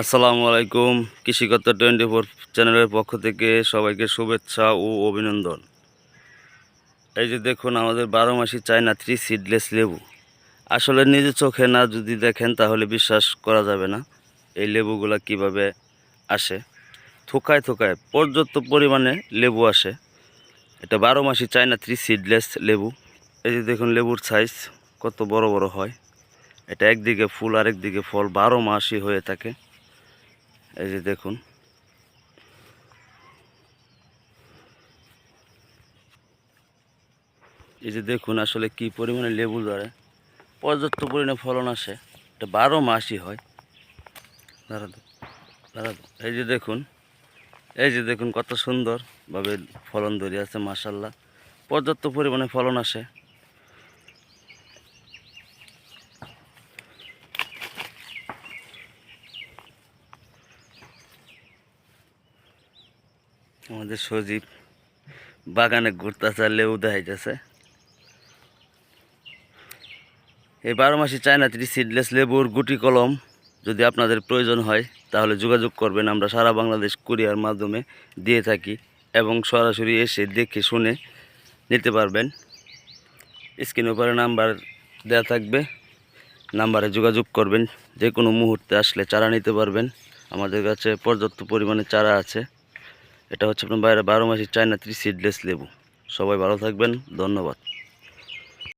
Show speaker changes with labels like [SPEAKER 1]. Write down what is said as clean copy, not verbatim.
[SPEAKER 1] আসসালামু আলাইকুম। কৃষিকর্তা 24 চ্যানেলের পক্ষ থেকে সবাইকে শুভেচ্ছা ও অভিনন্দন। এই যে দেখুন আমাদের 12 মাসি চায়না 3 সিডলেস লেবু। আসলে নিজে চোখে না যদি দেখেন তাহলে বিশ্বাস করা যাবে না এই লেবুগুলা কিভাবে আসে। থোকায় থোকায় পর্যাপ্ত পরিমাণে লেবু আসে। এটা 12 মাসি চায়না 3 সিডলেস লেবু। এই যে দেখুন লেবুর সাইজ কত বড় বড় হয়। এটা একদিকে ফুল আরেকদিকে ফল 12 মাসই হয়ে থাকে। এই যে দেখুন, এই যে দেখুন আসলে কি পরিমাণে লেবু ধরে, পর্যাপ্ত পরিমাণে ফলন আসে। এটা 12 মাসই হয়। দাঁড়া দাও, দাঁড়া দাও। এই যে দেখুন কত সুন্দরভাবে ফলন ধরে আছে, মাশাল্লাহ। পর্যাপ্ত পরিমাণে ফলন আসে। আমাদের সজীব বাগানে ঘুরতেছে আর লেবু দেখাইতেছে। এই 12 মাসি চায়না 3 সিডলেস লেবুর গুটি কলম যদি আপনাদের প্রয়োজন হয় তাহলে যোগাযোগ করবেন। আমরা সারা বাংলাদেশ কুরিয়ার মাধ্যমে দিয়ে থাকি এবং সরাসরি এসে দেখে শুনে নিতে পারবেন। স্ক্রিনের উপরে নাম্বার দেওয়া থাকবে, নাম্বারে যোগাযোগ করবেন। যে কোনো মুহূর্তে আসলে চারা নিতে পারবেন। আমাদের কাছে পর্যাপ্ত পরিমাণে চারা আছে। এটা হচ্ছে আপনার বাইরে 12 মাসি চায়না 3 সিডলেস লেবু। সবাই ভালো থাকবেন, ধন্যবাদ।